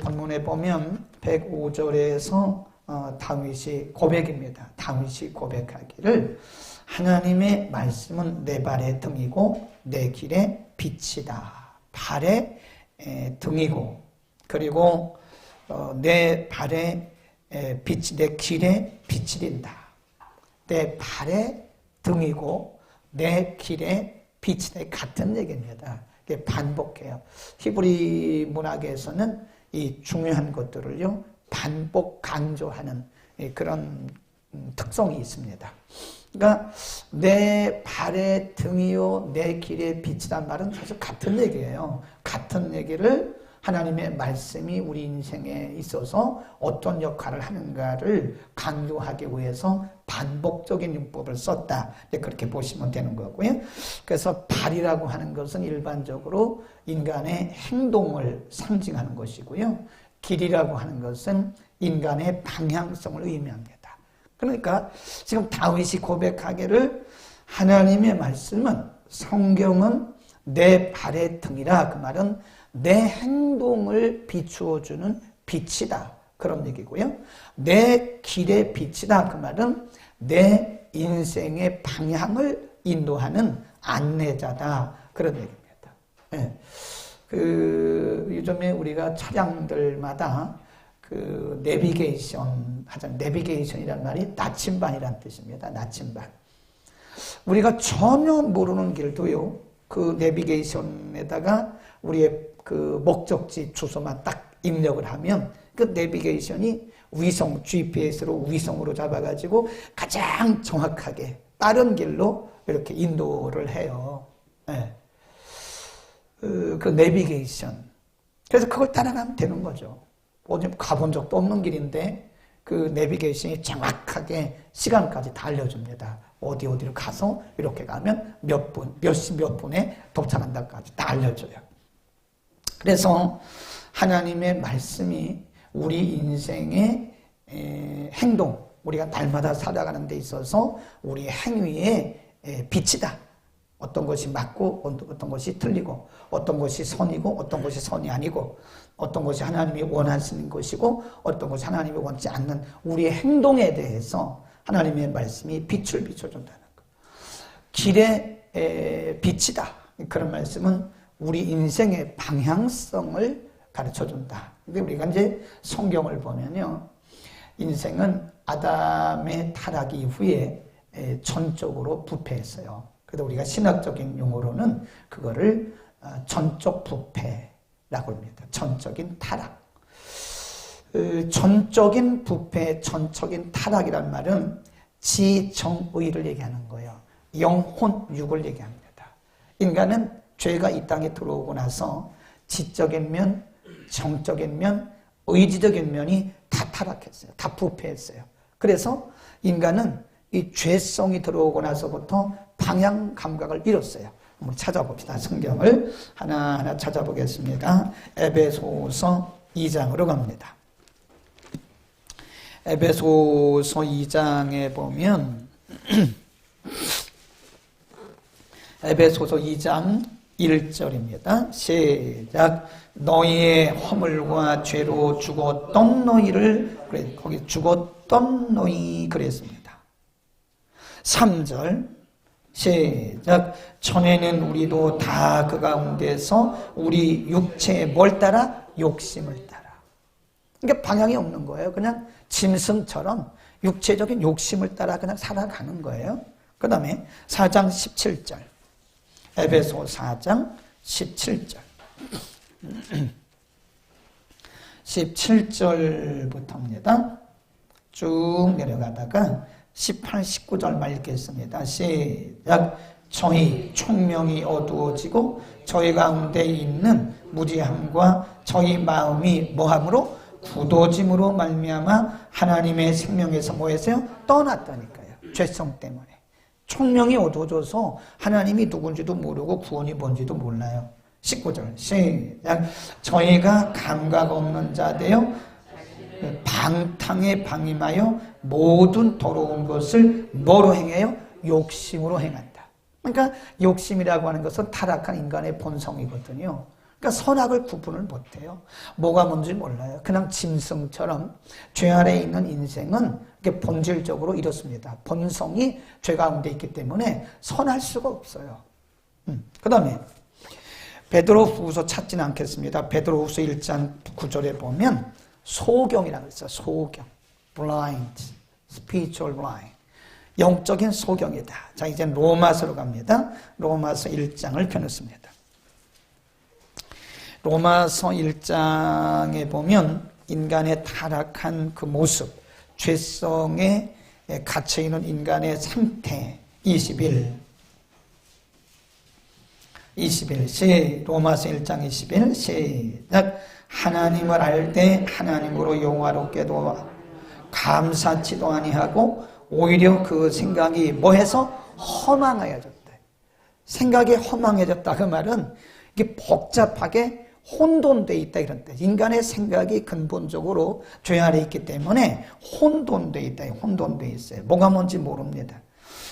본문에 보면 105절에서 다윗이 고백입니다. 다윗이 고백하기를 하나님의 말씀은 내 발의 등이고 내 길의 빛이다. 발의 등이고 그리고 내 발의 빛, 내 길의 빛이 된다. 내 발의 등이고 내 길의 빛이 같은 얘기입니다. 이게 반복해요. 히브리 문학에서는 이 중요한 것들을요 반복 강조하는 그런 특성이 있습니다. 그러니까 내 발의 등이요 내 길의 빛이란 말은 사실 같은 얘기예요. 같은 얘기를 하나님의 말씀이 우리 인생에 있어서 어떤 역할을 하는가를 강조하기 위해서 반복적인 융법을 썼다. 그렇게 보시면 되는 거고요. 그래서 발이라고 하는 것은 일반적으로 인간의 행동을 상징하는 것이고요. 길이라고 하는 것은 인간의 방향성을 의미합니다. 그러니까 지금 다윗이 고백하기를 하나님의 말씀은 성경은 내 발의 등이라 그 말은 내 행동을 비추어주는 빛이다. 그런 얘기고요. 내 길의 빛이다. 그 말은 내 인생의 방향을 인도하는 안내자다. 그런 얘기입니다. 네. 요즘에 우리가 차량들마다 내비게이션 하잖아요. 내비게이션이란 말이 나침반이란 뜻입니다. 나침반. 우리가 전혀 모르는 길도요. 그 내비게이션에다가 우리의 목적지 주소만 딱 입력을 하면 그 내비게이션이 GPS로 위성으로 잡아가지고 가장 정확하게 빠른 길로 이렇게 인도를 해요. 네. 그 내비게이션. 그래서 그걸 따라가면 되는 거죠. 어디 가본 적도 없는 길인데 그 내비게이션이 정확하게 시간까지 다 알려줍니다. 어디로 가서 이렇게 가면 몇 분에 도착한다까지 다 알려줘요. 그래서 하나님의 말씀이 우리 인생의 행동, 우리가 날마다 살아가는 데 있어서 우리의 행위의 빛이다. 어떤 것이 맞고 어떤 것이 틀리고 어떤 것이 선이고 어떤 것이 선이 아니고 어떤 것이 하나님이 원하시는 것이고 어떤 것이 하나님이 원치 않는 우리의 행동에 대해서 하나님의 말씀이 빛을 비춰준다는 것. 길의 빛이다. 그런 말씀은 우리 인생의 방향성을 가르쳐준다. 근데 우리가 이제 성경을 보면요. 인생은 아담의 타락 이후에 전적으로 부패했어요. 그래서 우리가 신학적인 용어로는 그거를 전적 부패라고 합니다. 전적인 타락. 전적인 부패, 전적인 타락이란 말은 지정의를 얘기하는 거예요. 영혼, 육을 얘기합니다. 인간은 죄가 이 땅에 들어오고 나서 지적인 면, 정적인 면, 의지적인 면이 다 타락했어요. 다 부패했어요. 그래서 인간은 이 죄성이 들어오고 나서부터 방향 감각을 잃었어요. 한번 찾아봅시다. 성경을 하나하나 찾아보겠습니다. 에베소서 2장으로 갑니다. 에베소서 2장에 보면 에베소서 2장 1절입니다. 시작. 너희의 허물과 죄로 죽었던 너희를, 거기 죽었던 너희 그랬습니다. 3절 시작. 전에는 우리도 다 그 가운데서 우리 육체의 뭘 따라? 욕심을 따라. 그러니까 방향이 없는 거예요. 그냥 짐승처럼 육체적인 욕심을 따라 그냥 살아가는 거예요. 그 다음에 4장 17절. 에베소 4장 17절. 17절부터입니다. 쭉 내려가다가 18, 19절만 읽겠습니다. 시작. 저희 총명이 어두워지고 저희 가운데 있는 무지함과 저희 마음이 뭐함으로? 굳어짐으로 말미암아 하나님의 생명에서 뭐했어요? 떠났다니까요. 죄성 때문에. 총명이 어두워져서 하나님이 누군지도 모르고 구원이 뭔지도 몰라요. 19절 시작. 저희가 감각 없는 자 되어 방탕에 방임하여 모든 더러운 것을 뭐로 행해요? 욕심으로 행한다. 그러니까 욕심이라고 하는 것은 타락한 인간의 본성이거든요. 그러니까 선악을 구분을 못해요. 뭐가 뭔지 몰라요. 그냥 짐승처럼 죄 아래에 있는 인생은 이렇게 본질적으로 이렇습니다. 본성이 죄 가운데 있기 때문에 선할 수가 없어요. 그 다음에 베드로후서 찾지는 않겠습니다. 베드로후서 1장 9절에 보면 소경이라고 있어요. 소경, blind, spiritual blind, 영적인 소경이다. 자, 이제 로마서로 갑니다. 로마서 1장을 펴놓습니다. 로마서 1장에 보면 인간의 타락한 그 모습, 죄성에 갇혀있는 인간의 상태, 21 로마서 1장 21 시작. 하나님을 알 때 하나님으로 영화롭게도 감사치도 아니하고 오히려 그 생각이 뭐해서 허망해졌대. 생각이 허망해졌다. 그 말은 이게 복잡하게 혼돈되어 있다 이런 뜻. 인간의 생각이 근본적으로 죄 아래 있기 때문에 혼돈되어 있다. 혼돈되어 있어요. 뭐가 뭔지 모릅니다.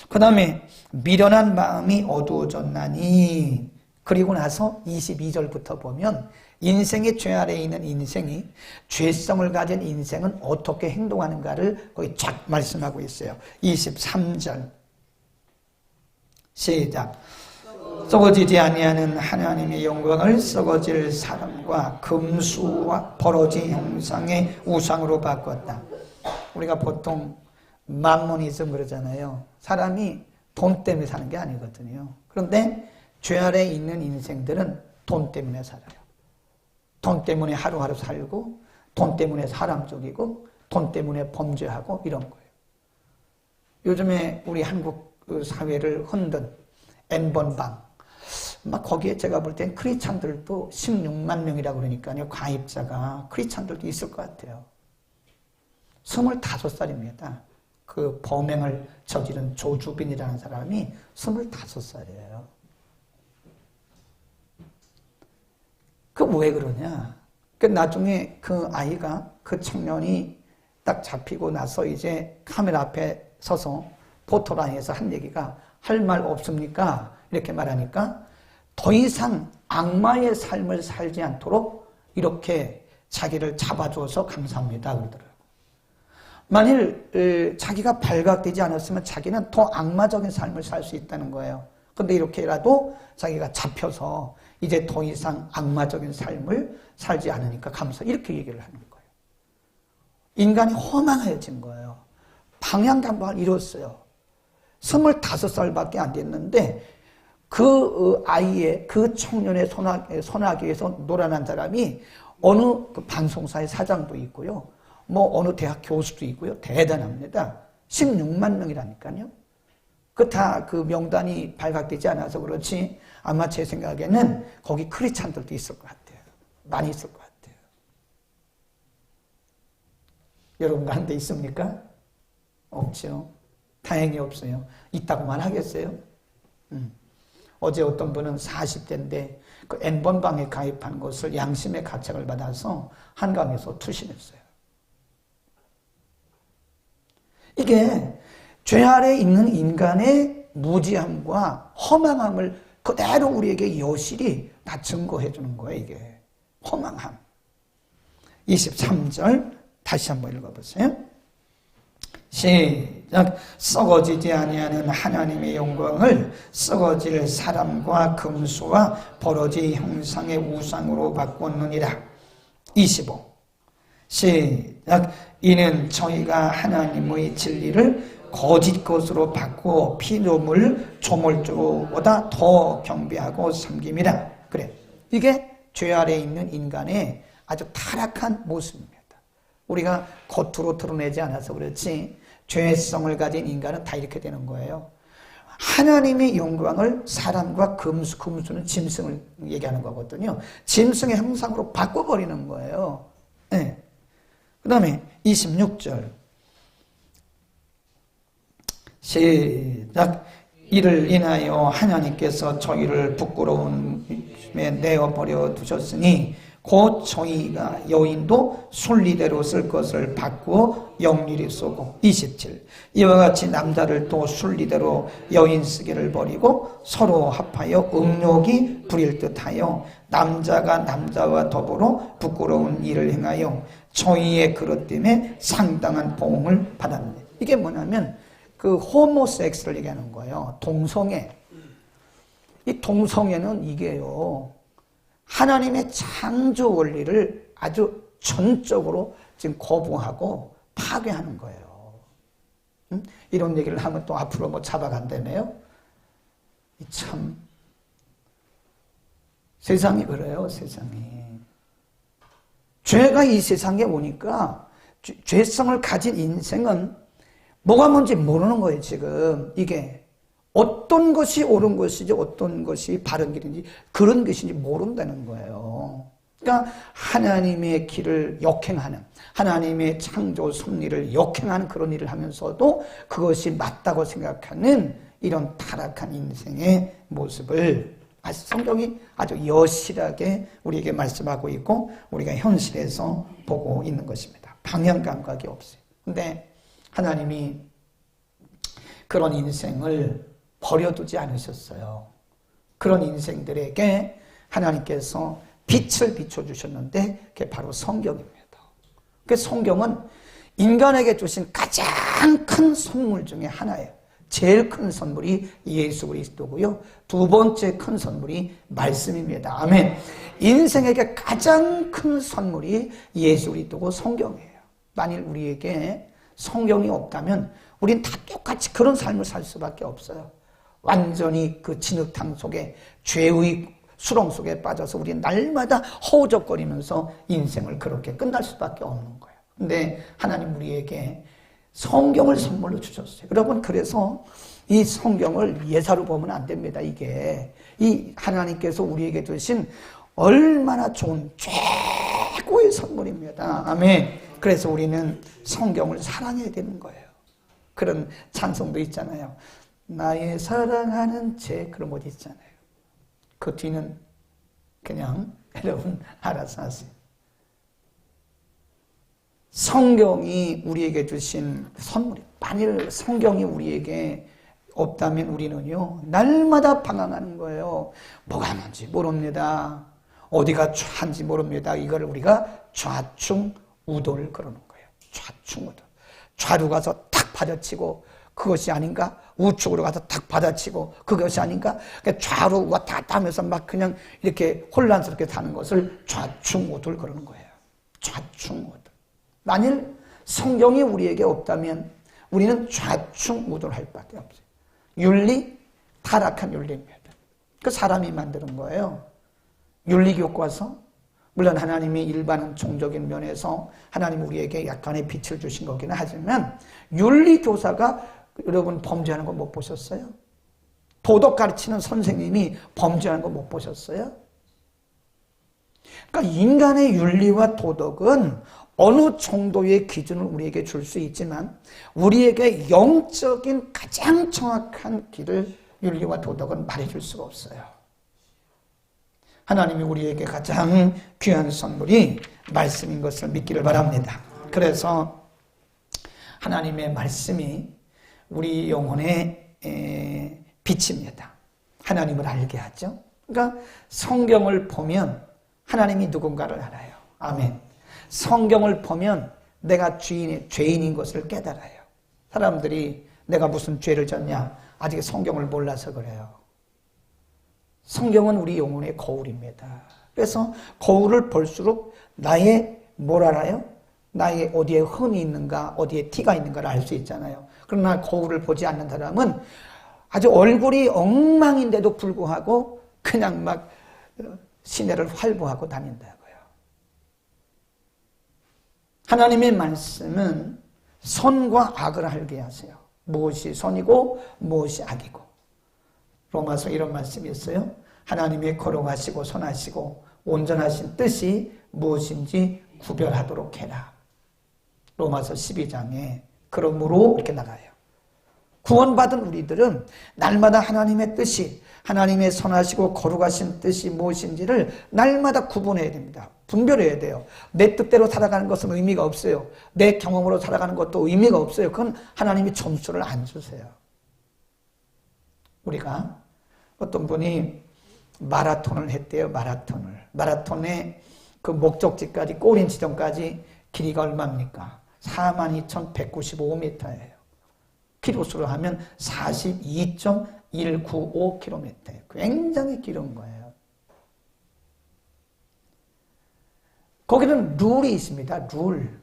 그 다음에 미련한 마음이 어두워졌나니, 그리고 나서 22절부터 보면 인생의 죄 아래에 있는 인생이, 죄성을 가진 인생은 어떻게 행동하는가를 거의 쫙 말씀하고 있어요. 23절 시작. 썩어지지 아니하는 하나님의 영광을 썩어질 사람과 금수와 버러지 형상의 우상으로 바꿨다. 우리가 보통 막모니즘 그러잖아요. 사람이 돈 때문에 사는 게 아니거든요. 그런데 죄 아래에 있는 인생들은 돈 때문에 살아요. 돈 때문에 하루하루 살고, 돈 때문에 사람 속이고, 돈 때문에 범죄하고 이런 거예요. 요즘에 우리 한국 사회를 흔든 N번방, 막 거기에 제가 볼 땐 크리스찬들도 16만 명이라고 그러니까요. 가입자가 크리스찬들도 있을 것 같아요. 25살입니다. 그 범행을 저지른 조주빈이라는 사람이 25살이에요. 그 왜 그러냐? 그 나중에 그 아이가, 그 청년이 딱 잡히고 나서 이제 카메라 앞에 서서 포토라인에서 한 얘기가, 할 말 없습니까? 이렇게 말하니까 더 이상 악마의 삶을 살지 않도록 이렇게 자기를 잡아줘서 감사합니다 그러더라고요. 만일 자기가 발각되지 않았으면 자기는 더 악마적인 삶을 살 수 있다는 거예요. 근데 이렇게라도 자기가 잡혀서 이제 더 이상 악마적인 삶을 살지 않으니까 감사, 이렇게 얘기를 하는 거예요. 인간이 허망해진 거예요. 방향감을 잃었어요. 25살밖에 안 됐는데 그 아이의, 그 청년의 선악기에서 놀아난 사람이 어느 그 방송사의 사장도 있고요. 뭐 어느 대학 교수도 있고요. 대단합니다. 16만 명이라니까요. 다 그 명단이 발각되지 않아서 그렇지 아마 제 생각에는 거기 크리스찬들도 있을 것 같아요. 많이 있을 것 같아요. 여러분 가운데 있습니까? 없죠. 다행히 없어요. 있다고만 하겠어요? 어제 어떤 분은 40대인데 그 N번방에 가입한 것을 양심의 가책을 받아서 한강에서 투신했어요. 이게 죄 아래에 있는 인간의 무지함과 허망함을 그대로 우리에게 여실히 다 증거해 주는 거예요. 이게 허망함. 23절 다시 한번 읽어보세요. 시작. 썩어지지 아니하는 하나님의 영광을 썩어질 사람과 금수와 버러지 형상의 우상으로 바꿨느니라. 25 시작. 이는 저희가 하나님의 진리를 거짓 것으로 바꾸어 피조물 조물주보다 더 경배하고 섬김이라. 그래, 이게 죄 아래에 있는 인간의 아주 타락한 모습입니다. 우리가 겉으로 드러내지 않아서 그렇지 죄성을 가진 인간은 다 이렇게 되는 거예요. 하나님의 영광을 사람과 금수는 짐승을 얘기하는 거거든요. 짐승의 형상으로 바꿔버리는 거예요. 네. 그 다음에 26절 시작. 이를 인하여 하나님께서 저희를 부끄러움에 내어버려 두셨으니 곧 저희가 여인도 순리대로 쓸 것을 바꾸어 영리히 쓰고 27 이와 같이 남자를 또 순리대로 여인 쓰기를 버리고 서로 합하여 음욕이 부릴 듯하여 남자가 남자와 더불어 부끄러운 일을 행하여 저희의 그릇 때문에 상당한 보응을 받았네. 이게 뭐냐면 그 호모섹스를 얘기하는 거예요. 동성애. 이 동성애는 이게요, 하나님의 창조 원리를 아주 전적으로 지금 거부하고 파괴하는 거예요. 이런 얘기를 하면 또 앞으로 뭐 잡아간다며요? 참 세상이 그래요. 세상이 죄가 이 세상에 오니까 죄성을 가진 인생은 뭐가 뭔지 모르는 거예요. 지금 이게 어떤 것이 옳은 것이지 어떤 것이 바른 길인지 그런 것인지 모른다는 거예요. 그러니까 하나님의 길을 역행하는, 하나님의 창조 섭리를 역행하는 그런 일을 하면서도 그것이 맞다고 생각하는 이런 타락한 인생의 모습을 성경이 아주 여실하게 우리에게 말씀하고 있고 우리가 현실에서 보고 있는 것입니다. 방향 감각이 없어요. 근데 하나님이 그런 인생을 버려두지 않으셨어요. 그런 인생들에게 하나님께서 빛을 비춰주셨는데 그게 바로 성경입니다. 그 성경은 인간에게 주신 가장 큰 선물 중에 하나예요. 제일 큰 선물이 예수 그리스도고요. 두 번째 큰 선물이 말씀입니다. 아멘. 인생에게 가장 큰 선물이 예수 그리스도고 성경이에요. 만일 우리에게 성경이 없다면 우린 다 똑같이 그런 삶을 살 수밖에 없어요. 완전히 그 진흙탕 속에 죄의 수렁 속에 빠져서 우리 날마다 허우적거리면서 인생을 그렇게 끝날 수밖에 없는 거예요. 근데 하나님 우리에게 성경을 선물로 주셨어요. 여러분, 그래서 이 성경을 예사로 보면 안 됩니다. 이게 이 하나님께서 우리에게 주신 얼마나 좋은 최고의 선물입니다. 아멘. 그래서 우리는 성경을 사랑해야 되는 거예요. 그런 찬송도 있잖아요. 나의 사랑하는 제 그런 것 있잖아요. 그 뒤는 그냥 여러분 알아서 하세요. 성경이 우리에게 주신 선물이, 만일 성경이 우리에게 없다면 우리는요 날마다 방황하는 거예요. 뭐가 뭔지 모릅니다. 어디가 좌한지 모릅니다. 이거를 우리가 좌충우돌을 그러는 거예요. 좌충우돌. 좌로 가서 탁 받아치고 그것이 아닌가? 우측으로 가서 탁 받아치고 그것이 아닌가? 좌로 왔다 갔다 하면서 막 그냥 이렇게 혼란스럽게 사는 것을 좌충우돌 그러는 거예요. 좌충우돌. 만일 성경이 우리에게 없다면 우리는 좌충우돌할 밖에 없어요. 윤리, 타락한 윤리입니다. 그 사람이 만드는 거예요. 윤리교과서, 물론 하나님이 일반 종적인 면에서 하나님 우리에게 약간의 빛을 주신 거기는 하지만 윤리교사가 여러분 범죄하는 거 못 보셨어요? 도덕 가르치는 선생님이 범죄하는 거 못 보셨어요? 그러니까 인간의 윤리와 도덕은 어느 정도의 기준을 우리에게 줄 수 있지만 우리에게 영적인 가장 정확한 길을 윤리와 도덕은 말해줄 수가 없어요. 하나님이 우리에게 가장 귀한 선물이 말씀인 것을 믿기를 바랍니다. 그래서 하나님의 말씀이 우리 영혼의 빛입니다. 하나님을 알게 하죠. 그러니까 성경을 보면 하나님이 누군가를 알아요. 아멘. 성경을 보면 내가 죄인인 것을 깨달아요. 사람들이 내가 무슨 죄를 졌냐? 아직 성경을 몰라서 그래요. 성경은 우리 영혼의 거울입니다. 그래서 거울을 볼수록 나의 뭘 알아요? 나의 어디에 흠이 있는가, 어디에 티가 있는가를 알 수 있잖아요. 그러나 거울을 보지 않는 사람은 아주 얼굴이 엉망인데도 불구하고 그냥 막 시내를 활보하고 다닌다고요. 하나님의 말씀은 선과 악을 알게 하세요. 무엇이 선이고 무엇이 악이고. 로마서 이런 말씀이 있어요. 하나님의 거룩하시고 선하시고 온전하신 뜻이 무엇인지 구별하도록 해라. 로마서 12장에 그러므로 이렇게 나가요. 구원받은 우리들은 날마다 하나님의 뜻이, 하나님의 선하시고 거룩하신 뜻이 무엇인지를 날마다 구분해야 됩니다. 분별해야 돼요. 내 뜻대로 살아가는 것은 의미가 없어요. 내 경험으로 살아가는 것도 의미가 없어요. 그건 하나님이 점수를 안 주세요. 우리가 어떤 분이 마라톤을 했대요. 마라톤의 그 목적지까지 꼬린 지점까지 길이가 얼마입니까? 42,195m예요. 키로수로 하면 42.195km예요. 굉장히 길은 거예요. 거기는 룰이 있습니다. 룰.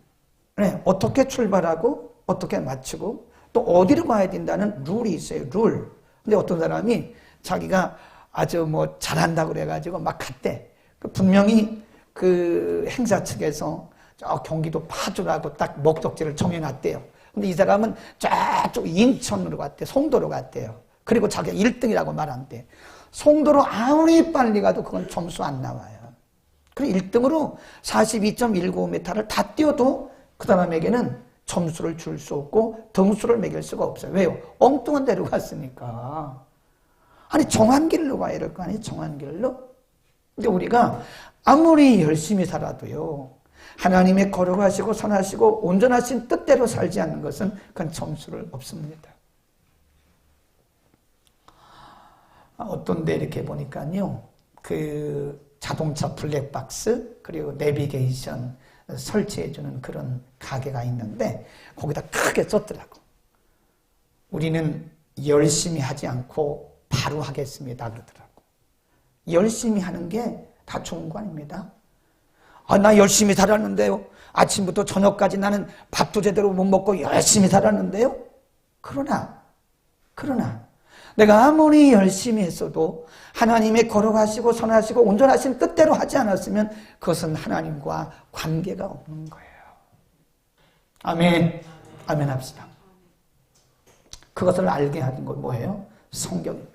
네, 어떻게 출발하고 어떻게 마치고 또 어디로 가야 된다는 룰이 있어요. 룰. 근데 어떤 사람이 자기가 아주 뭐 잘한다고 그래가지고 막 갔대. 분명히 그 행사 측에서 저 경기도 파주라고 딱 목적지를 정해놨대요. 근데 이 사람은 저쪽 인천으로 갔대. 송도로 갔대요. 그리고 자기가 1등이라고 말한대. 송도로 아무리 빨리 가도 그건 점수 안 나와요. 그리고 1등으로 42.195m를 다 뛰어도 그 사람에게는 점수를 줄 수 없고 등수를 매길 수가 없어요. 왜요? 엉뚱한 데로 갔으니까. 아니 정한 길로 가야 될 거 아니에요? 정한 길로? 근데 우리가 아무리 열심히 살아도요, 하나님의 거룩하시고 선하시고 온전하신 뜻대로 살지 않는 것은 그건 점수를 없습니다. 어떤 데 이렇게 보니까요, 그 자동차 블랙박스 그리고 내비게이션 설치해주는 그런 가게가 있는데 거기다 크게 썼더라고. 우리는 열심히 하지 않고 바로 하겠습니다 그러더라고. 열심히 하는 게 다 좋은 거 아닙니다. 나 열심히 살았는데요. 아침부터 저녁까지 나는 밥도 제대로 못 먹고 열심히 살았는데요. 그러나 내가 아무리 열심히 했어도 하나님의 거룩하시고 선하시고 온전하신 뜻대로 하지 않았으면 그것은 하나님과 관계가 없는 거예요. 아멘. 아멘 합시다. 그것을 알게 하는 건 뭐예요? 성경입니다.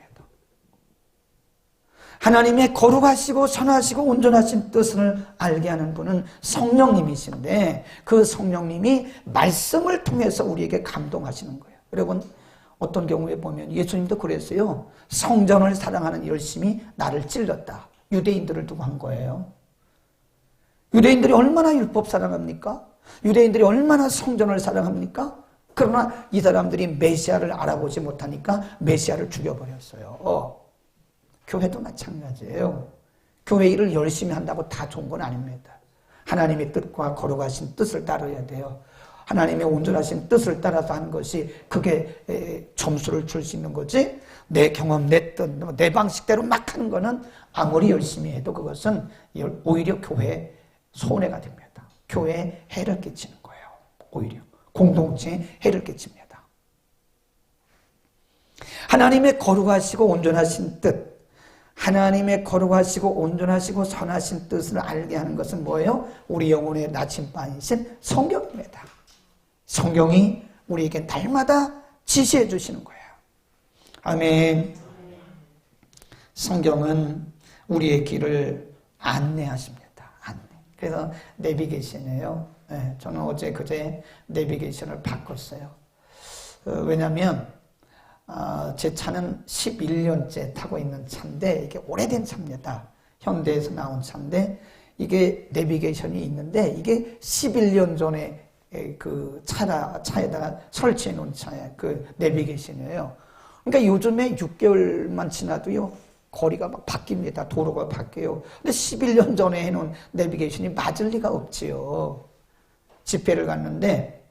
하나님의 거룩하시고 선하시고 온전하신 뜻을 알게 하는 분은 성령님이신데 그 성령님이 말씀을 통해서 우리에게 감동하시는 거예요. 여러분 어떤 경우에 보면 예수님도 그랬어요. 성전을 사랑하는 열심이 나를 찔렀다. 유대인들을 두고 한 거예요. 유대인들이 얼마나 율법 사랑합니까? 유대인들이 얼마나 성전을 사랑합니까? 그러나 이 사람들이 메시아를 알아보지 못하니까 메시아를 죽여버렸어요. 교회도 마찬가지예요. 교회 일을 열심히 한다고 다 좋은 건 아닙니다. 하나님의 뜻과 거룩하신 뜻을 따라야 돼요. 하나님의 온전하신 뜻을 따라서 하는 것이 그게 점수를 줄 수 있는 거지, 내 경험, 내 뜻, 내 방식대로 막 하는 거는 아무리 열심히 해도 그것은 오히려 교회에 손해가 됩니다. 교회에 해를 끼치는 거예요. 오히려 공동체에 해를 끼칩니다. 하나님의 거룩하시고 온전하신 뜻, 하나님의 거룩하시고 온전하시고 선하신 뜻을 알게 하는 것은 뭐예요? 우리 영혼의 나침반이신 성경입니다. 성경이 우리에게 날마다 지시해 주시는 거예요. 아멘. 성경은 우리의 길을 안내하십니다. 안내. 그래서 내비게이션이에요. 네, 저는 어제 그제 내비게이션을 바꿨어요. 왜냐하면 제 차는 11년째 타고 있는 차인데 이게 오래된 차입니다. 현대에서 나온 차인데 이게 내비게이션이 있는데 이게 11년 전에 그 차에다가 설치해 놓은 차의 그 내비게이션이에요. 그러니까 요즘에 6개월만 지나도요, 거리가 막 바뀝니다. 도로가 바뀌어요. 근데 11년 전에 해놓은 내비게이션이 맞을 리가 없지요. 집회를 갔는데,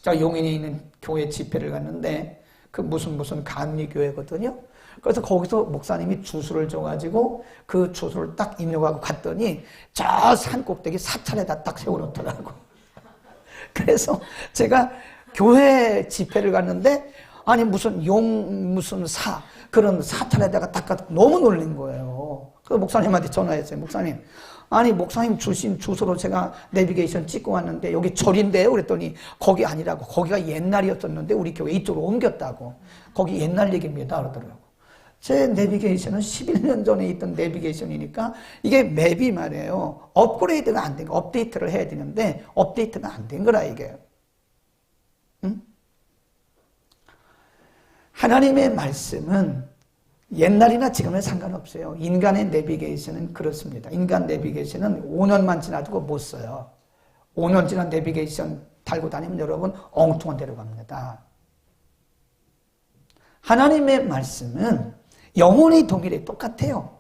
저 용인에 있는 교회 집회를 갔는데, 그 무슨 감리교회거든요. 그래서 거기서 목사님이 주소를 줘가지고 그 주소를 딱 입력하고 갔더니 저 산 꼭대기 사찰에다 딱 세워놓더라고. 그래서 제가 교회 집회를 갔는데 아니 무슨 사 그런 사찰에다가 딱 가서 너무 놀란 거예요. 그래서 목사님한테 전화했어요. 목사님, 아니 목사님 주신 주소로 제가 내비게이션 찍고 왔는데 여기 절인데요. 그랬더니 거기 아니라고. 거기가 옛날이었었는데 우리 교회 이쪽으로 옮겼다고. 거기 옛날 얘기입니다. 그러더라고. 제 내비게이션은 11년 전에 있던 내비게이션이니까 이게 맵이 말이에요. 업그레이드가 안 된 거, 업데이트를 해야 되는데 업데이트가 안 된 거라 이게. 응? 하나님의 말씀은 옛날이나 지금은 상관없어요. 인간의 내비게이션은 그렇습니다. 인간 내비게이션은 5년만 지나도 못 써요. 5년 지난 내비게이션 달고 다니면 여러분 엉뚱한 데로 갑니다. 하나님의 말씀은 영원히 동일해. 똑같아요.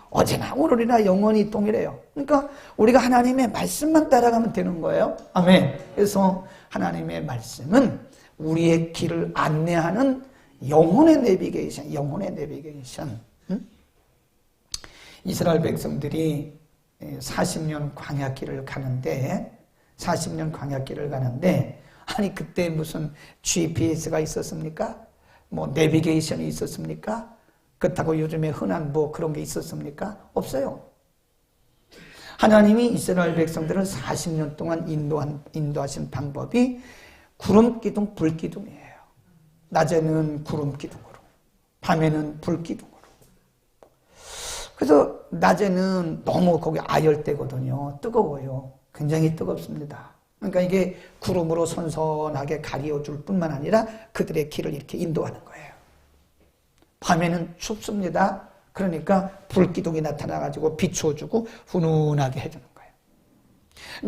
어제나 오늘이나 영원히 동일해요. 그러니까 우리가 하나님의 말씀만 따라가면 되는 거예요. 아멘. 그래서 하나님의 말씀은 우리의 길을 안내하는 영혼의 내비게이션, 영혼의 내비게이션. 이스라엘 백성들이 40년 광야길을 가는데, 40년 광야길을 가는데, 아니, 그때 무슨 GPS가 있었습니까? 뭐, 내비게이션이 있었습니까? 그렇다고 요즘에 흔한 뭐 그런 게 있었습니까? 없어요. 하나님이 이스라엘 백성들을 40년 동안 인도하신 방법이 구름기둥, 불기둥이에요. 낮에는 구름기둥으로, 밤에는 불기둥으로. 그래서 낮에는 너무 거기 아열대거든요. 뜨거워요. 굉장히 뜨겁습니다. 그러니까 이게 구름으로 선선하게 가려줄 뿐만 아니라 그들의 길을 이렇게 인도하는 거예요. 밤에는 춥습니다. 그러니까 불기둥이 나타나가지고 비추어주고 훈훈하게 해주는 거예요.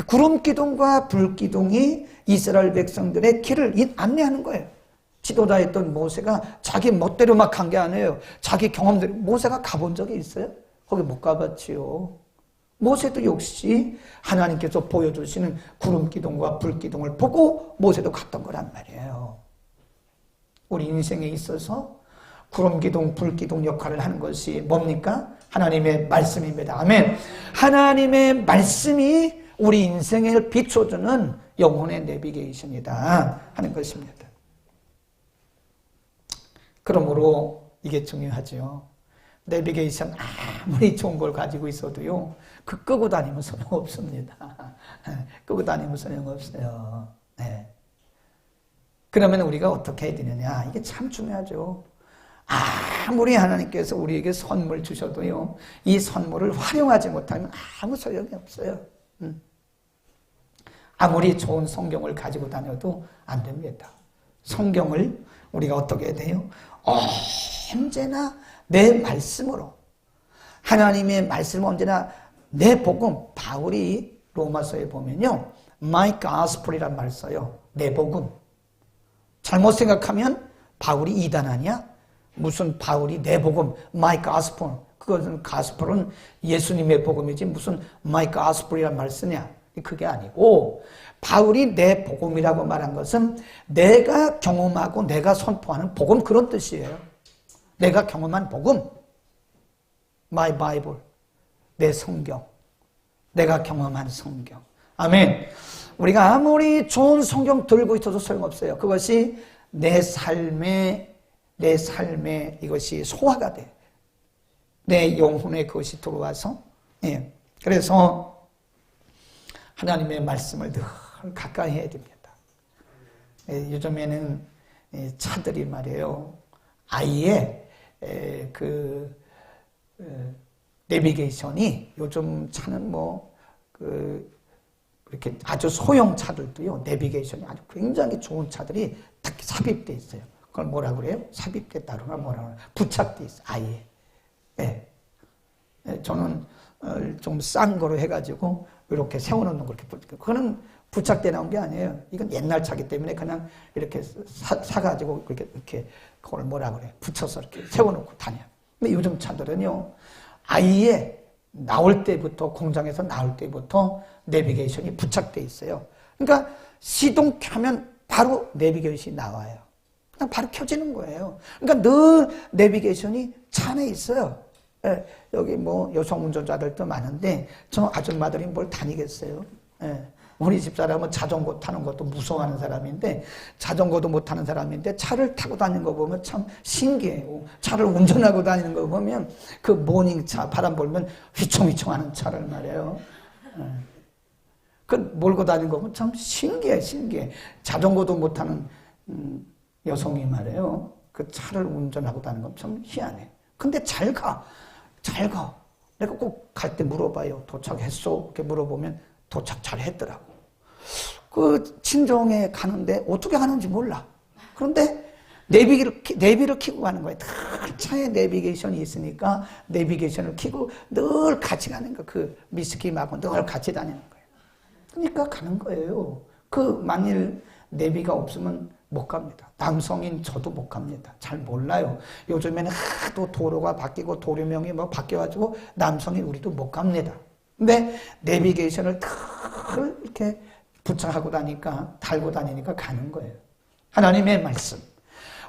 구름기둥과 불기둥이 이스라엘 백성들의 길을 안내하는 거예요. 지도자였던 모세가 자기 멋대로 막 간 게 아니에요. 자기 경험대로. 모세가 가본 적이 있어요? 거기 못 가봤지요. 모세도 역시 하나님께서 보여주시는 구름기둥과 불기둥을 보고 모세도 갔던 거란 말이에요. 우리 인생에 있어서 구름기둥, 불기둥 역할을 하는 것이 뭡니까? 하나님의 말씀입니다. 아멘. 하나님의 말씀이 우리 인생을 비춰주는 영혼의 내비게이션이다 하는 것입니다. 그러므로 이게 중요하죠. 내비게이션 아무리 좋은 걸 가지고 있어도요, 그 끄고 다니면 소용없습니다. 끄고 다니면 소용없어요. 네. 그러면 우리가 어떻게 해야 되느냐? 이게 참 중요하죠. 아무리 하나님께서 우리에게 선물 주셔도요, 이 선물을 활용하지 못하면 아무 소용이 없어요. 아무리 좋은 성경을 가지고 다녀도 안 됩니다. 성경을 우리가 어떻게 해야 돼요? 언제나 내 말씀으로, 하나님의 말씀을 언제나 내 복음, 바울이 로마서에 보면요, My Gospel이란 말 써요. 내 복음. 잘못 생각하면 바울이 이단 아니야? 무슨 바울이 내 복음, My Gospel. 그것은 Gospel은 예수님의 복음이지 무슨 My Gospel이란 말 쓰냐? 그게 아니고, 바울이 내 복음이라고 말한 것은 내가 경험하고 내가 선포하는 복음, 그런 뜻이에요. 내가 경험한 복음, My Bible, 내 성경, 내가 경험한 성경. 아멘. 우리가 아무리 좋은 성경 들고 있어도 소용없어요. 그것이 내 삶에 이것이 소화가 돼. 내 영혼에 그것이 들어와서. 예. 그래서 하나님의 말씀을 늘 가까이 해야 됩니다. 예, 요즘에는 차들이 말이에요. 아예 내비게이션이, 요즘 차는 이렇게 아주 소형 차들도요, 내비게이션이 아주 굉장히 좋은 차들이 딱 삽입되어 있어요. 그걸 뭐라 그래요? 삽입됐다거나 뭐라 그래요? 부착되어 있어요. 아예. 네. 저는 좀 싼 거로 해가지고 이렇게 세워놓는 거, 이렇게. 그거는 부착돼 나온 게 아니에요. 이건 옛날 차기 때문에 그냥 이렇게 사가지고 이렇게 그걸 뭐라 그래요? 붙여서 이렇게 세워놓고 다녀. 근데 요즘 차들은요, 아예 나올 때부터, 공장에서 나올 때부터 내비게이션이 부착돼 있어요. 그러니까 시동 켜면 바로 내비게이션이 나와요. 그냥 바로 켜지는 거예요. 그러니까 늘 내비게이션이 차 안에 있어요. 예, 여기 여성 운전자들도 많은데 저 아줌마들이 뭘 다니겠어요. 예, 우리 집사람은 자전거 타는 것도 무서워하는 사람인데, 자전거도 못 타는 사람인데 차를 타고 다니는 거 보면 참 신기해요. 차를 운전하고 다니는 거 보면 그 모닝차, 바람 불면 휘청휘청하는 차를 말이에요. 예. 그 몰고 다니는 거 보면 참 신기해. 자전거도 못 타는 여성이 말이에요. 그 차를 운전하고 다니는 건 참 희한해. 근데 잘 가. 내가 꼭 갈 때 물어봐요. 도착했어? 이렇게 물어보면 도착 잘 했더라고. 그 친정에 가는데 어떻게 하는지 몰라. 그런데 내비를 켜고 가는 거예요. 늘 차에 내비게이션이 있으니까 내비게이션을 켜고 늘 같이 가는 거. 그 미스킴하고 늘 같이 다니는 거예요. 그러니까 가는 거예요. 만일 내비가 없으면 못 갑니다. 남성인 저도 못 갑니다. 잘 몰라요. 요즘에는 하도 도로가 바뀌고 도로명이 바뀌어가지고 남성인 우리도 못 갑니다. 근데 내비게이션을 늘 이렇게 부착하고 달고 다니니까 가는 거예요. 하나님의 말씀.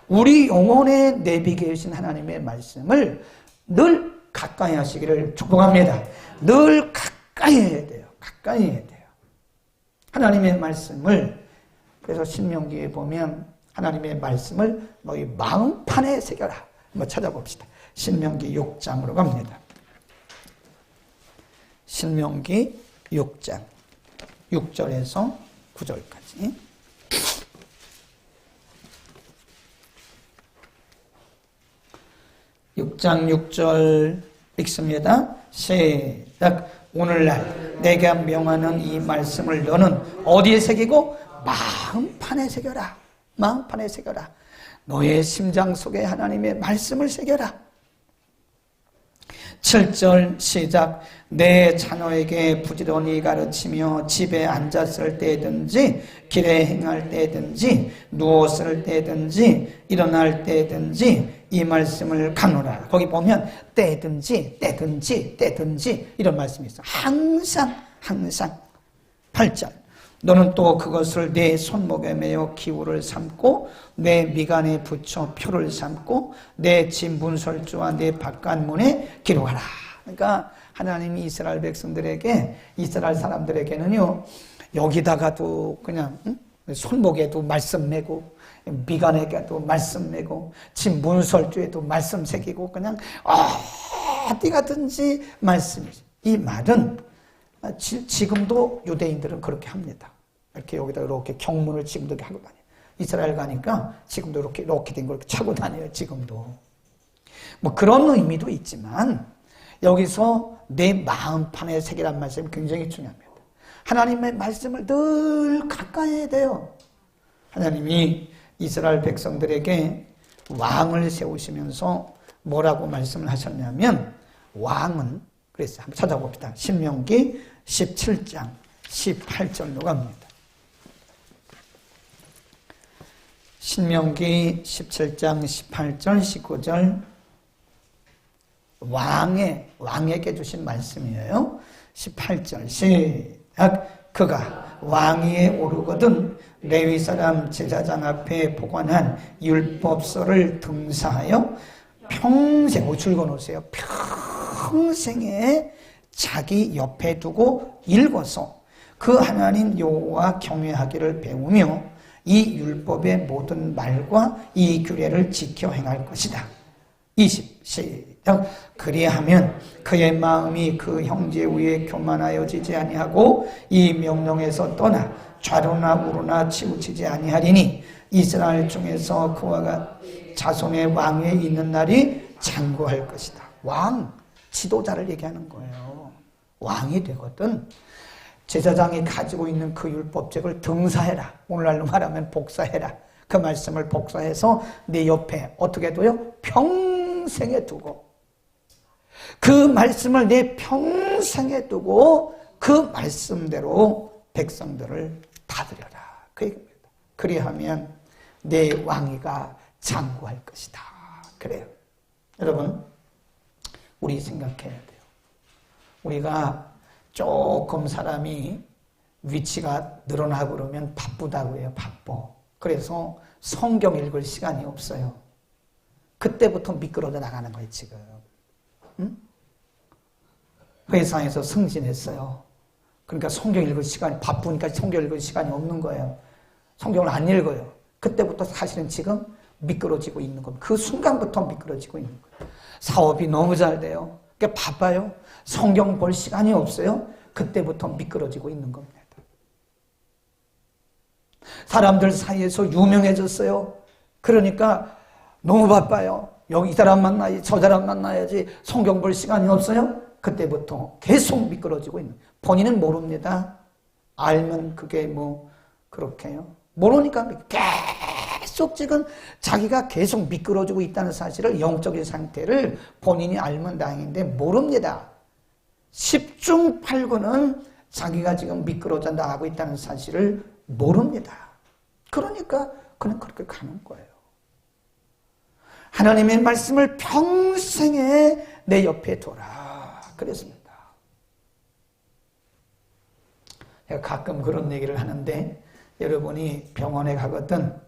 우리 영혼의 내비게이션 하나님의 말씀을 늘 가까이 하시기를 축복합니다. 늘 가까이 해야 돼요. 가까이 해야 돼요. 하나님의 말씀을 그래서 신명기에 보면 하나님의 말씀을 너희 마음판에 새겨라. 한번 찾아봅시다. 신명기 6장으로 갑니다. 신명기 6장 6절에서 9절까지 6장 6절 읽습니다. 시작. 오늘날 내가 명하는 이 말씀을 너는 어디에 새기고? 마음판에 새겨라. 마음판에 새겨라. 너의 심장 속에 하나님의 말씀을 새겨라. 7절 시작. 내 자녀에게 부지런히 가르치며 집에 앉았을 때든지 길에 행할 때든지 누웠을 때든지 일어날 때든지 이 말씀을 가노라. 거기 보면 때든지 이런 말씀이 있어. 항상 8절. 너는 또 그것을 내 손목에 매어 기울을 삼고 내 미간에 붙여 표를 삼고 내 집 문설주와 내 바깥문에 기록하라. 그러니까 하나님이 이스라엘 백성들에게, 이스라엘 사람들에게는요, 여기다가도 그냥 손목에도 말씀 매고 미간에게도 말씀 매고 집 문설주에도 말씀 새기고 그냥 어디 가든지 말씀이지. 이 말은 지금도 유대인들은 그렇게 합니다. 이렇게 여기다 이렇게 경문을 지금도 하고 다녀요. 이스라엘 가니까 지금도 이렇게 된 걸 차고 다녀요. 지금도. 뭐 그런 의미도 있지만 여기서 내 마음판에 새기란 말씀이 굉장히 중요합니다. 하나님의 말씀을 늘 가까이 해야 돼요. 하나님이 이스라엘 백성들에게 왕을 세우시면서 뭐라고 말씀을 하셨냐면 왕은 그랬어요. 한번 찾아봅시다. 신명기 17장 18절로 갑니다. 신명기 17장 18절 19절 왕에게 주신 말씀이에요. 18절 시작. 그가 왕위에 오르거든 레위 사람 제사장 앞에 보관한 율법서를 등사하여 평생, 줄거놓으세요. 평생에 자기 옆에 두고 읽어서 그 하나님 여호와 경외하기를 배우며 이 율법의 모든 말과 이 규례를 지켜 행할 것이다. 20 시작. 그리하면 그의 마음이 그 형제 위에 교만하여지지 아니하고 이 명령에서 떠나 좌로나 우로나 치우치지 아니하리니 이스라엘 중에서 그와 자손의 왕위에 있는 날이 장구할 것이다. 왕, 지도자를 얘기하는 거예요. 왕이 되거든 제사장이 가지고 있는 그 율법책을 등사해라. 오늘날로 말하면 복사해라. 그 말씀을 복사해서 네 옆에 어떻게 둬요? 평생에 두고 그 말씀을 내 평생에 두고 그 말씀대로 백성들을 다스려라. 그 얘기입니다. 그리하면 내 왕위가 장구할 것이다. 그래요. 여러분, 우리 생각해야 돼요. 우리가 조금 사람이 위치가 늘어나고 그러면 바쁘다고 해요. 바빠. 그래서 성경 읽을 시간이 없어요. 그때부터 미끄러져 나가는 거예요. 지금. 응? 회사에서 승진했어요. 그러니까 성경 읽을 시간이 바쁘니까 성경 읽을 시간이 없는 거예요. 성경을 안 읽어요. 그때부터 사실은 지금 미끄러지고 있는 겁니다. 그 순간부터 미끄러지고 있는 거예요. 사업이 너무 잘 돼요. 그러니까 바빠요. 성경 볼 시간이 없어요. 그때부터 미끄러지고 있는 겁니다. 사람들 사이에서 유명해졌어요. 그러니까 너무 바빠요. 여기 이 사람 만나야지, 저 사람 만나야지, 성경 볼 시간이 없어요. 그때부터 계속 미끄러지고 있는. 본인은 모릅니다. 알면 그게 뭐 그렇게요. 모르니까 계속 지금 자기가 계속 미끄러지고 있다는 사실을, 영적인 상태를 본인이 알면 다행인데 모릅니다. 10중 8구는 자기가 지금 미끄러져 나가고 있다는 사실을 모릅니다. 그러니까 그냥 그렇게 가는 거예요. 하나님의 말씀을 평생에 내 옆에 둬라 그랬습니다. 제가 가끔 그런 얘기를 하는데, 여러분이 병원에 가거든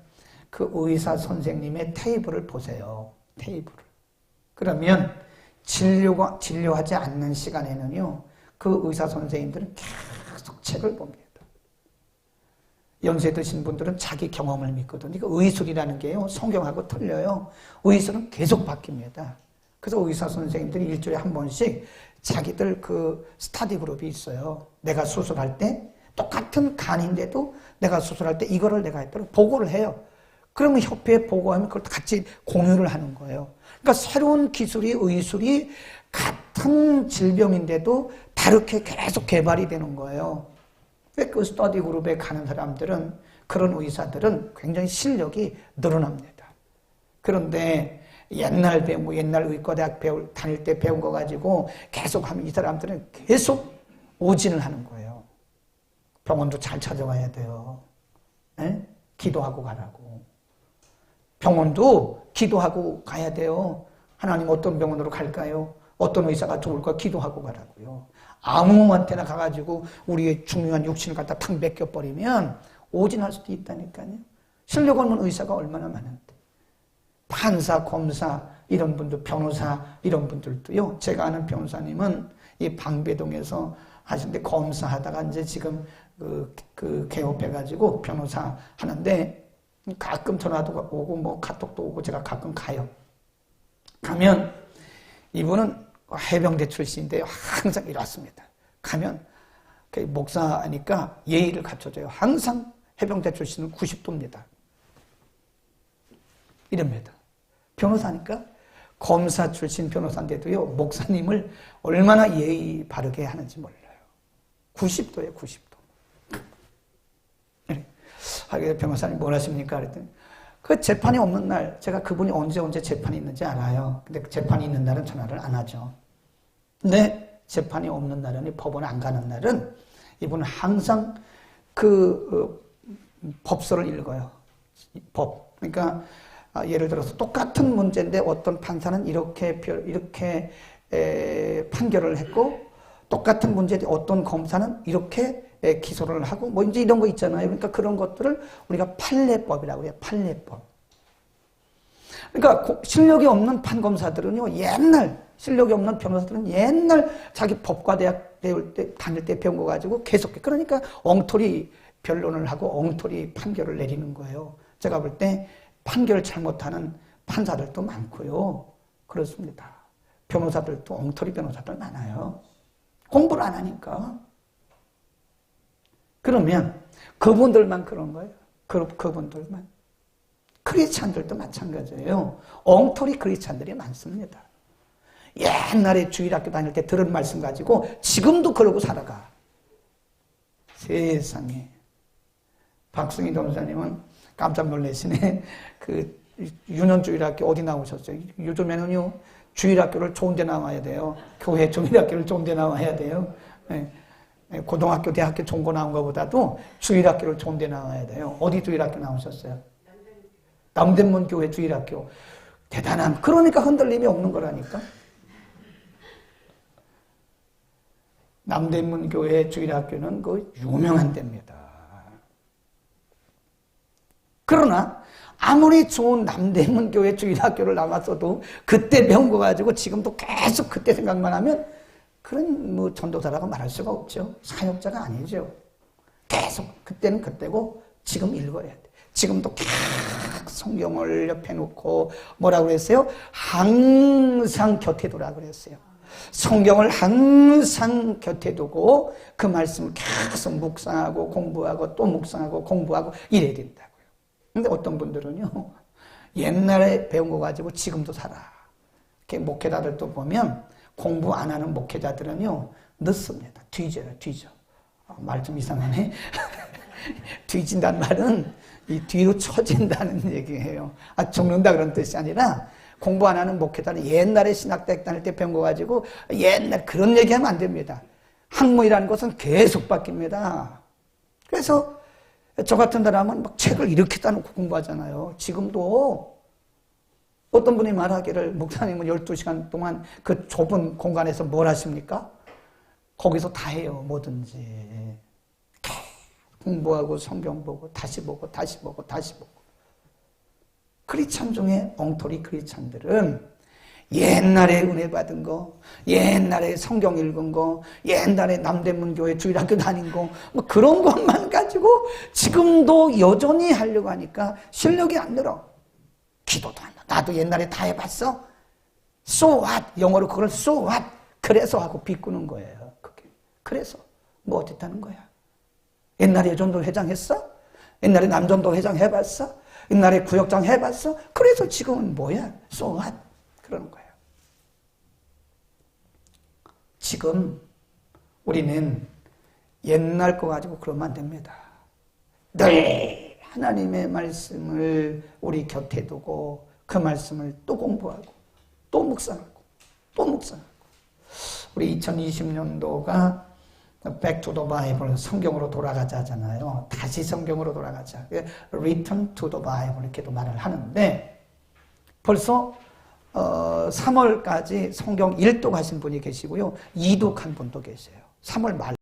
그 의사 선생님의 테이블을 보세요. 테이블을. 그러면 진료하지 않는 시간에는요, 그 의사 선생님들은 계속 책을 봅니다. 연세 드신 분들은 자기 경험을 믿거든요. 그러니까 의술이라는 게요, 성경하고 틀려요. 의술은 계속 바뀝니다. 그래서 의사 선생님들이 일주일에 한 번씩 자기들 그 스터디 그룹이 있어요. 내가 수술할 때 똑같은 간인데도 내가 수술할 때 이거를 내가 했더라도 보고를 해요. 그러면 협회에 보고하면 그걸 같이 공유를 하는 거예요. 그러니까 새로운 기술이, 의술이 같은 질병인데도 다르게 계속 개발이 되는 거예요. 그 스터디 그룹에 가는 사람들은, 그런 의사들은 굉장히 실력이 늘어납니다. 그런데 옛날 의과대학 다닐 때 배운 거 가지고 계속 하면 이 사람들은 계속 오진을 하는 거예요. 병원도 잘 찾아와야 돼요. 에? 기도하고 가라고. 병원도 기도하고 가야 돼요. 하나님 어떤 병원으로 갈까요? 어떤 의사가 좋을까? 기도하고 가라고요. 아무한테나 가가지고 우리의 중요한 육신을 갖다 탁 맡겨버리면 오진할 수도 있다니까요. 실력 없는 의사가 얼마나 많은데. 판사, 검사 이런 분들, 변호사 이런 분들도요. 제가 아는 변호사님은 이 방배동에서 하시는데, 검사하다가 이제 지금 그 개업해가지고 변호사 하는데, 가끔 전화도 오고 뭐 카톡도 오고 제가 가끔 가요. 가면 이분은 해병대 출신인데 항상 이리 왔습니다. 가면 목사니까 예의를 갖춰줘요. 항상 해병대 출신은 90도입니다. 이럽니다. 변호사니까 검사 출신 변호사인데도요, 목사님을 얼마나 예의 바르게 하는지 몰라요. 90도예요, 90도. 하게 변호사님 뭘 하십니까? 그랬더니 그 재판이 없는 날, 제가 그분이 언제 재판이 있는지 알아요. 근데 재판이 있는 날은 전화를 안 하죠. 근데 재판이 없는 날은, 법원에 안 가는 날은 이분은 항상 법서를 읽어요. 법. 그러니까 예를 들어서 똑같은 문제인데 어떤 판사는 이렇게 판결을 했고, 똑같은 문제인데 어떤 검사는 이렇게 기소를 하고, 뭐 이제 이런 거 있잖아요. 그러니까 그런 것들을 우리가 판례법이라고 해요. 판례법. 그러니까 실력이 없는 판검사들은요, 실력이 없는 변호사들은 옛날 자기 법과대학 다닐 때 배운 거 가지고 계속, 그러니까 엉터리 변론을 하고 엉터리 판결을 내리는 거예요. 제가 볼 때 판결을 잘못하는 판사들도 많고요. 그렇습니다. 변호사들도 엉터리 변호사들 많아요. 공부를 안 하니까. 그러면 그분들만 그런 거예요. 그분들만. 크리스찬들도 마찬가지예요. 엉터리 크리스찬들이 많습니다. 옛날에 주일학교 다닐 때 들은 말씀 가지고 지금도 그러고 살아가. 세상에. 박승희 변호사님은 깜짝 놀라시네. 그 유년주일학교 어디 나오셨어요? 요즘에는요, 주일학교를 좋은 데 나와야 돼요. 교회 주일학교를 좋은 데 나와야 돼요. 네. 고등학교, 대학교 좋은 거 나온 것보다도 주일학교를 좋은 데 나와야 돼요. 어디 주일학교 나오셨어요? 남대문 교회 주일학교. 대단한, 그러니까 흔들림이 없는 거라니까. 남대문 교회 주일학교는 그 유명한 데입니다. 그러나 아무리 좋은 남대문 교회 주일학교를 나왔어도 그때 배운 거 가지고 지금도 계속 그때 생각만 하면 그런 전도사라고 말할 수가 없죠. 사역자가 아니죠. 계속 그때는 그때고 지금 읽어야 돼. 지금도 계속 성경을 옆에 놓고 뭐라고 그랬어요? 항상 곁에 두라 그랬어요. 성경을 항상 곁에 두고 그 말씀을 계속 묵상하고 공부하고 또 묵상하고 공부하고 이래야 된다고요. 근데 어떤 분들은요, 옛날에 배운 거 가지고 지금도 살아. 이렇게 목회자들도 보면 공부 안 하는 목회자들은요, 늦습니다. 뒤져요, 뒤져. 말 좀 이상하네. 뒤진다는 말은 이 뒤로 처진다는 얘기예요. 죽는다 그런 뜻이 아니라 공부 안 하는 목회자는 옛날에 신학대학 다닐 때 배운 거 가지고 옛날 그런 얘기하면 안 됩니다. 학문이라는 것은 계속 바뀝니다. 그래서 저 같은 사람은 막 책을 이렇게 따놓고 공부하잖아요. 지금도 어떤 분이 말하기를 목사님은 12시간 동안 그 좁은 공간에서 뭘 하십니까? 거기서 다 해요. 뭐든지. 공부하고 성경 보고 다시 보고 다시 보고 다시 보고. 크리스찬 중에 엉터리 크리스찬들은 옛날에 은혜 받은 거, 옛날에 성경 읽은 거, 옛날에 남대문 교회 주일학교 다닌 거, 뭐 그런 것만 가지고 지금도 여전히 하려고 하니까 실력이 안 늘어. 기도도 안 나. 나도 옛날에 다 해봤어. So what? 영어로 그걸 so what? 그래서 하고 비꾸는 거예요. 그게. 그래서 뭐 어쨌다는 거야. 옛날에 여전도 회장 했어? 옛날에 남전도 회장 해봤어? 옛날에 구역장 해봤어? 그래서 지금은 뭐야? So what? 그러는 거예요. 지금 우리는 옛날 거 가지고 그러면 안 됩니다. 늘 하나님의 말씀을 우리 곁에 두고 그 말씀을 또 공부하고 또 묵상하고 또 묵상하고. 우리 2020년도가 Back to the Bible, 성경으로 돌아가자 하잖아요. 다시 성경으로 돌아가자. Return to the Bible 이렇게도 말을 하는데 벌써 3월까지 성경 1독 하신 분이 계시고요. 2독 한 분도 계세요. 3월 말